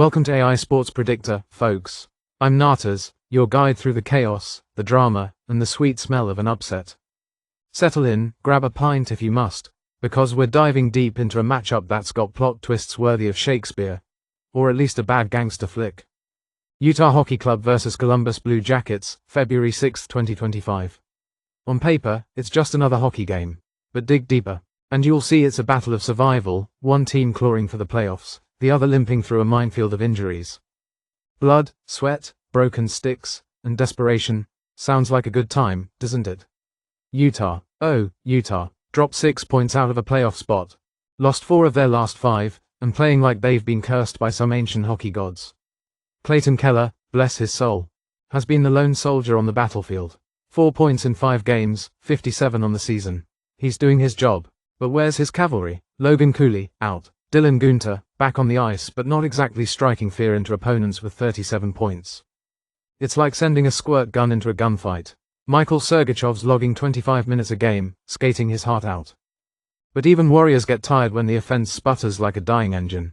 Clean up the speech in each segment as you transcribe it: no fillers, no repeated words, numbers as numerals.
Welcome to AI Sports Predictor, folks. I'm Natas, your guide through the chaos, the drama, and the sweet smell of an upset. Settle in, grab a pint if you must, because we're diving deep into a matchup that's got plot twists worthy of Shakespeare, or at least a bad gangster flick. Utah Hockey Club vs Columbus Blue Jackets, February 6, 2025. On paper, it's just another hockey game, but dig deeper, and you'll see it's a battle of survival, one team clawing for the playoffs, the other limping through a minefield of injuries. Blood, sweat, broken sticks, and desperation. Sounds like a good time, doesn't it? Utah, dropped 6 points out of a playoff spot, lost 4 of their last 5, and playing like they've been cursed by some ancient hockey gods. Clayton Keller, bless his soul, has been the lone soldier on the battlefield. 4 points in 5 games, 57 on the season. He's doing his job, but where's his cavalry? Logan Cooley, out. Dylan Gunter, back on the ice but not exactly striking fear into opponents with 37 points. It's like sending a squirt gun into a gunfight. Michael Sergachev's logging 25 minutes a game, skating his heart out. But even Warriors get tired when the offense sputters like a dying engine.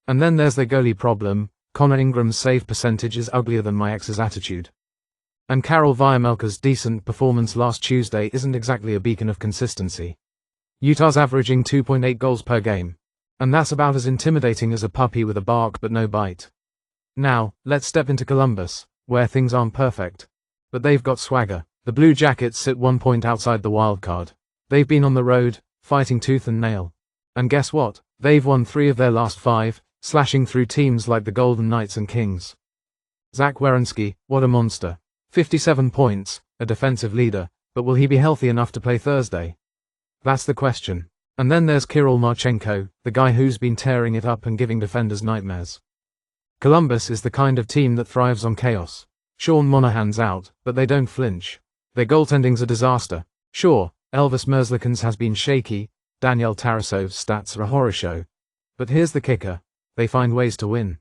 And then there's their goalie problem. Connor Ingram's save percentage is uglier than my ex's attitude. And Karel Viermelka's decent performance last Tuesday isn't exactly a beacon of consistency. Utah's averaging 2.8 goals per game. And that's about as intimidating as a puppy with a bark but no bite. Now, let's step into Columbus, where things aren't perfect. But they've got swagger. The Blue Jackets sit 1 point outside the wild card. They've been on the road, fighting tooth and nail. And guess what? They've won 3 of their last 5, slashing through teams like the Golden Knights and Kings. Zach Werenski, what a monster. 57 points, a defensive leader, but will he be healthy enough to play Thursday? That's the question. And then there's Kirill Marchenko, the guy who's been tearing it up and giving defenders nightmares. Columbus is the kind of team that thrives on chaos. Sean Monahan's out, but they don't flinch. Their goaltending's a disaster. Sure, Elvis Merzlikins has been shaky, Daniel Tarasov's stats are a horror show. But here's the kicker, they find ways to win.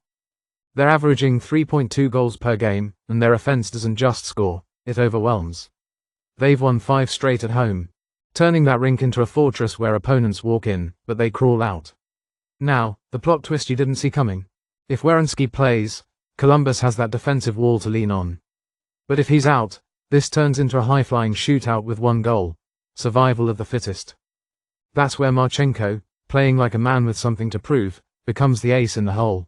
They're averaging 3.2 goals per game, and their offense doesn't just score, it overwhelms. They've won 5 straight at home, turning that rink into a fortress where opponents walk in, but they crawl out. Now, the plot twist you didn't see coming. If Werenski plays, Columbus has that defensive wall to lean on. But if he's out, this turns into a high-flying shootout with 1 goal. Survival of the fittest. That's where Marchenko, playing like a man with something to prove, becomes the ace in the hole.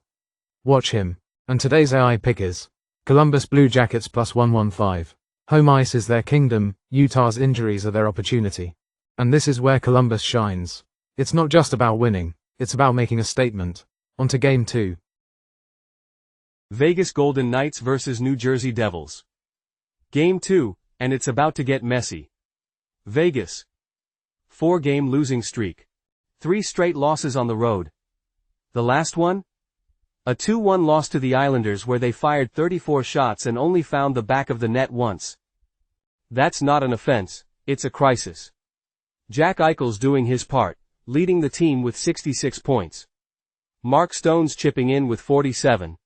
Watch him. And today's AI pick is Columbus Blue Jackets plus 115. Home ice is their kingdom, Utah's injuries are their opportunity. And this is where Columbus shines. It's not just about winning, it's about making a statement. On to Game 2. Vegas Golden Knights vs New Jersey Devils. Game 2, and it's about to get messy. Vegas. 4-game losing streak. 3 straight losses on the road. The last one? A 2-1 loss to the Islanders where they fired 34 shots and only found the back of the net once. That's not an offense, it's a crisis. Jack Eichel's doing his part, leading the team with 66 points. Mark Stone's chipping in with 47.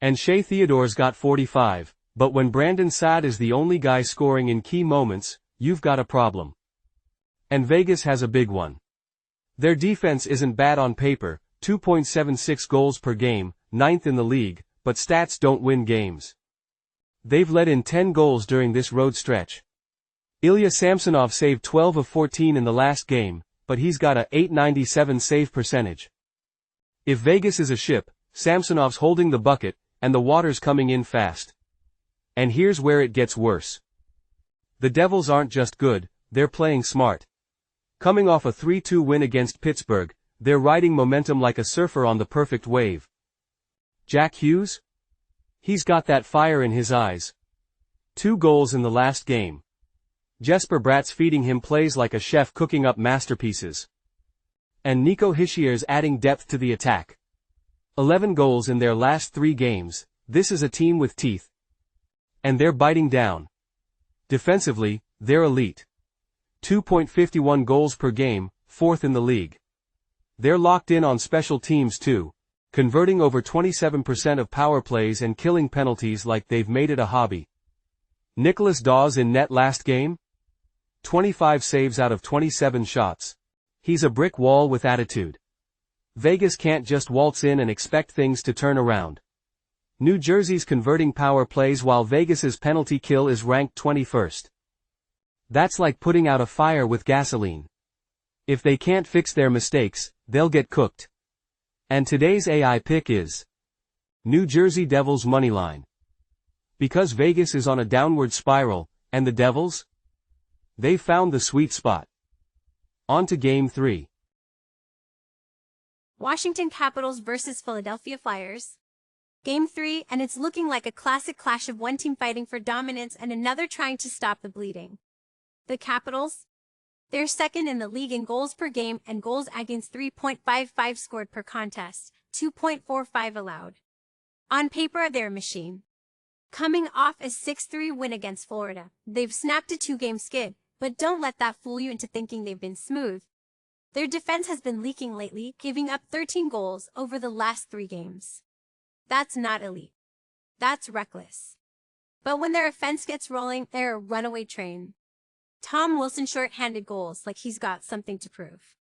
And Shea Theodore's got 45, but when Brandon Saad is the only guy scoring in key moments, you've got a problem. And Vegas has a big one. Their defense isn't bad on paper, 2.76 goals per game, 9th in the league, but stats don't win games. They've let in 10 goals during this road stretch. Ilya Samsonov saved 12 of 14 in the last game, but he's got a .897 save percentage. If Vegas is a ship, Samsonov's holding the bucket, and the water's coming in fast. And here's where it gets worse. The Devils aren't just good, they're playing smart. Coming off a 3-2 win against Pittsburgh, they're riding momentum like a surfer on the perfect wave. Jack Hughes? He's got that fire in his eyes. 2 goals in the last game. Jesper Bratt's feeding him plays like a chef cooking up masterpieces. And Nico Hischier's adding depth to the attack. 11 goals in their last 3 games, this is a team with teeth. And they're biting down. Defensively, they're elite. 2.51 goals per game, 4th in the league. They're locked in on special teams too, converting over 27% of power plays and killing penalties like they've made it a hobby. Nicholas Dawes in net last game? 25 saves out of 27 shots. He's a brick wall with attitude. Vegas can't just waltz in and expect things to turn around. New Jersey's converting power plays while Vegas's penalty kill is ranked 21st. That's like putting out a fire with gasoline. If they can't fix their mistakes, they'll get cooked. And today's AI pick is New Jersey Devils Moneyline. Because Vegas is on a downward spiral, and the Devils? They've found the sweet spot. On to Game 3. Washington Capitals versus Philadelphia Flyers. Game 3, and it's looking like a classic clash of one team fighting for dominance and another trying to stop the bleeding. The Capitals? They're second in the league in goals per game and goals against 3.55 scored per contest, 2.45 allowed. On paper, they're a machine. Coming off a 6-3 win against Florida, they've snapped a 2-game skid, but don't let that fool you into thinking they've been smooth. Their defense has been leaking lately, giving up 13 goals over the last 3 games. That's not elite. That's reckless. But when their offense gets rolling, they're a runaway train. Tom Wilson short-handed goals like he's got something to prove.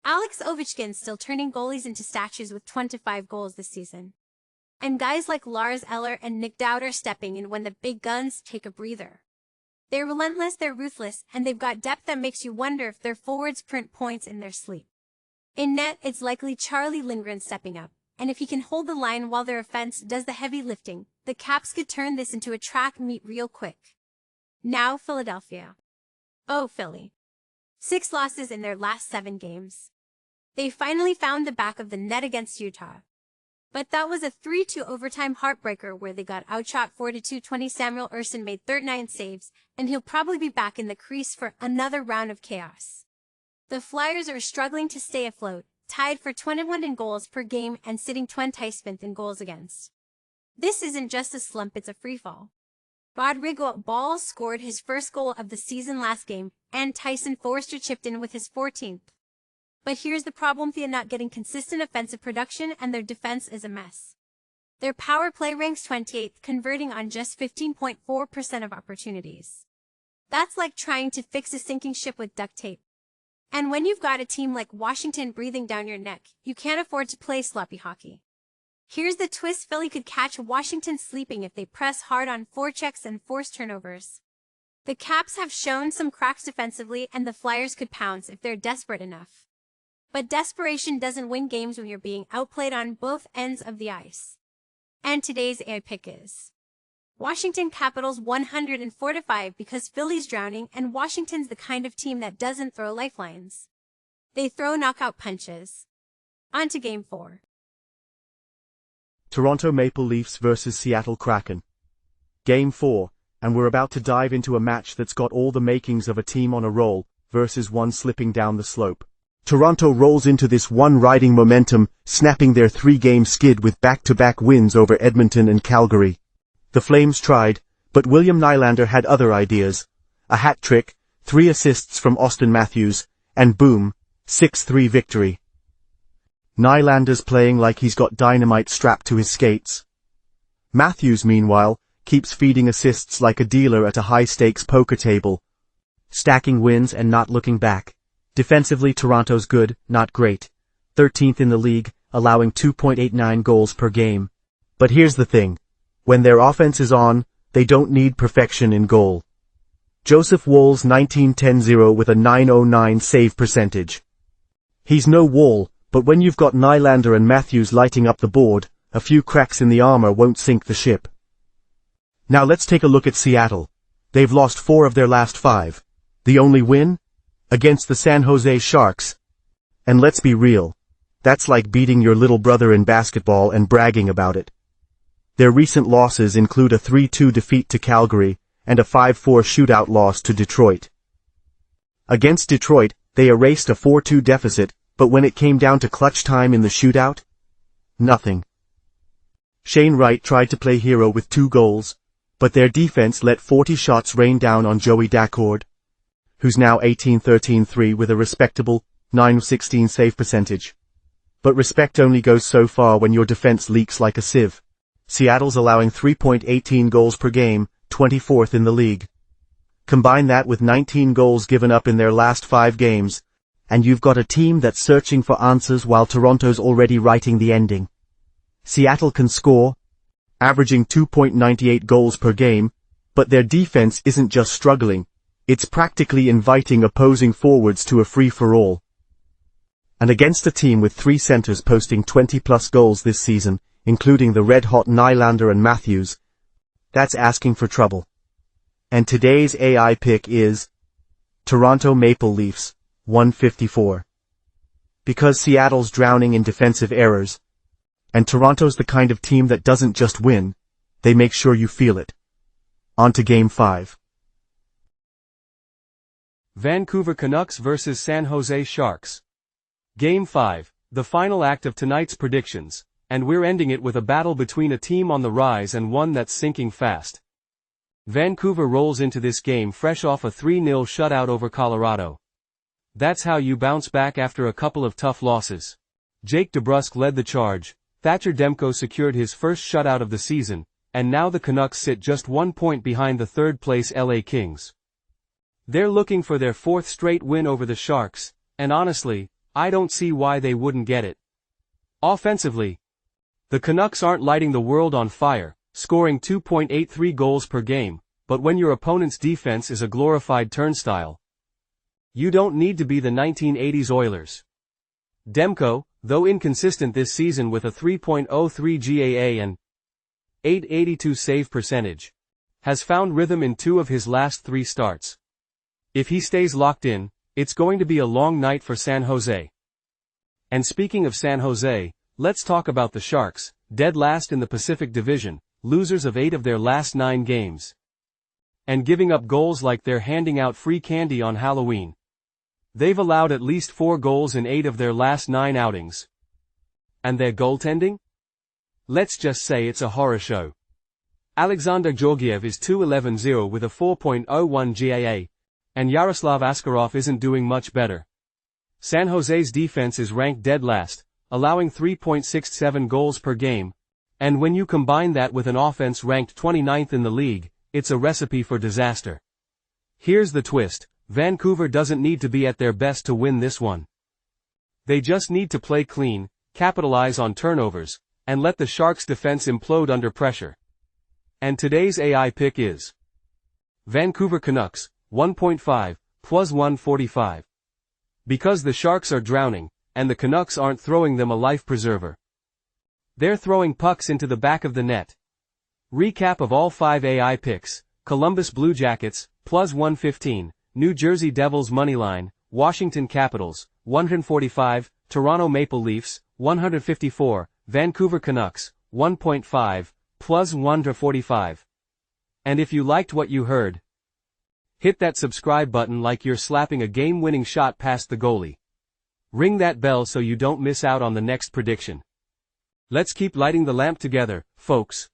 Alex Ovechkin's still turning goalies into statues with 25 goals this season. And guys like Lars Eller and Nick Dowd are stepping in when the big guns take a breather. They're relentless, they're ruthless, and they've got depth that makes you wonder if their forwards print points in their sleep. In net, it's likely Charlie Lindgren stepping up, and if he can hold the line while their offense does the heavy lifting, the Caps could turn this into a track meet real quick. Now Philadelphia. Oh, Philly. 6 losses in their last 7 games. They finally found the back of the net against Utah. But that was a 3-2 overtime heartbreaker where they got outshot 4-20. Samuel Ersson made 39 saves, and he'll probably be back in the crease for another round of chaos. The Flyers are struggling to stay afloat, tied for 21 in goals per game and sitting 25th in goals against. This isn't just a slump, it's a freefall. Rodrigo Ball scored his first goal of the season last game, and Tyson Foerster chipped in with his 14th. But here's the problem: they're not getting consistent offensive production and their defense is a mess. Their power play ranks 28th, converting on just 15.4% of opportunities. That's like trying to fix a sinking ship with duct tape. And when you've got a team like Washington breathing down your neck, you can't afford to play sloppy hockey. Here's the twist: Philly could catch Washington sleeping if they press hard on forechecks and force turnovers. The Caps have shown some cracks defensively, and the Flyers could pounce if they're desperate enough. But desperation doesn't win games when you're being outplayed on both ends of the ice. And today's AI pick is Washington Capitals 145, because Philly's drowning and Washington's the kind of team that doesn't throw lifelines. They throw knockout punches. On to Game 4. Toronto Maple Leafs versus Seattle Kraken. Game 4, and we're about to dive into a match that's got all the makings of a team on a roll versus one slipping down the slope. Toronto rolls into this one riding momentum, snapping their 3-game skid with back-to-back wins over Edmonton and Calgary. The Flames tried, but William Nylander had other ideas. A hat trick, 3 assists from Austin Matthews, and boom, 6-3 victory. Nylander's playing like he's got dynamite strapped to his skates. Matthews, meanwhile, keeps feeding assists like a dealer at a high-stakes poker table, stacking wins and not looking back. Defensively, Toronto's good, not great. 13th in the league, allowing 2.89 goals per game. But here's the thing. When their offense is on, they don't need perfection in goal. Joseph Woll's 19-10-0 with a .909 save percentage. He's no Wall, but when you've got Nylander and Matthews lighting up the board, a few cracks in the armor won't sink the ship. Now let's take a look at Seattle. They've lost 4 of their last 5. The only win? Against the San Jose Sharks. And let's be real. That's like beating your little brother in basketball and bragging about it. Their recent losses include a 3-2 defeat to Calgary and a 5-4 shootout loss to Detroit. Against Detroit, they erased a 4-2 deficit, but when it came down to clutch time in the shootout, nothing. Shane Wright tried to play hero with 2 goals, but their defense let 40 shots rain down on Joey Daccord, who's now 18-13-3 with a respectable .916 save percentage. But respect only goes so far when your defense leaks like a sieve. Seattle's allowing 3.18 goals per game, 24th in the league. Combine that with 19 goals given up in their last 5 games, and you've got a team that's searching for answers while Toronto's already writing the ending. Seattle can score, averaging 2.98 goals per game, but their defense isn't just struggling, it's practically inviting opposing forwards to a free-for-all. And against a team with 3 centers posting 20-plus goals this season, including the red-hot Nylander and Matthews, that's asking for trouble. And today's AI pick is Toronto Maple Leafs, 154. Because Seattle's drowning in defensive errors, and Toronto's the kind of team that doesn't just win, they make sure you feel it. On to Game 5. Vancouver Canucks vs. San Jose Sharks. Game 5, the final act of tonight's predictions, and we're ending it with a battle between a team on the rise and one that's sinking fast. Vancouver rolls into this game fresh off a 3-0 shutout over Colorado. That's how you bounce back after a couple of tough losses. Jake DeBrusk led the charge, Thatcher Demko secured his first shutout of the season, and now the Canucks sit just 1 point behind the third-place LA Kings. They're looking for their 4th straight win over the Sharks, and honestly, I don't see why they wouldn't get it. Offensively, the Canucks aren't lighting the world on fire, scoring 2.83 goals per game, but when your opponent's defense is a glorified turnstile, you don't need to be the 1980s Oilers. Demko, though inconsistent this season with a 3.03 GAA and .882 save percentage, has found rhythm in 2 of his last 3 starts. If he stays locked in, it's going to be a long night for San Jose. And speaking of San Jose, let's talk about the Sharks, dead last in the Pacific Division, losers of 8 of their last 9 games. And giving up goals like they're handing out free candy on Halloween. They've allowed at least 4 goals in 8 of their last 9 outings. And their goaltending? Let's just say it's a horror show. Alexander Georgiev is 2-11-0 with a 4.01 GAA, and Yaroslav Askarov isn't doing much better. San Jose's defense is ranked dead last, allowing 3.67 goals per game, and when you combine that with an offense ranked 29th in the league, it's a recipe for disaster. Here's the twist, Vancouver doesn't need to be at their best to win this one. They just need to play clean, capitalize on turnovers, and let the Sharks' defense implode under pressure. And today's AI pick is Vancouver Canucks, 1.5, plus 145. Because the Sharks are drowning, and the Canucks aren't throwing them a life preserver. They're throwing pucks into the back of the net. Recap of all 5 AI picks: Columbus Blue Jackets, plus 115, New Jersey Devils Moneyline, Washington Capitals, 145, Toronto Maple Leafs, 154, Vancouver Canucks, 1.5, plus 145. And if you liked what you heard, hit that subscribe button like you're slapping a game-winning shot past the goalie. Ring that bell so you don't miss out on the next prediction. Let's keep lighting the lamp together, folks.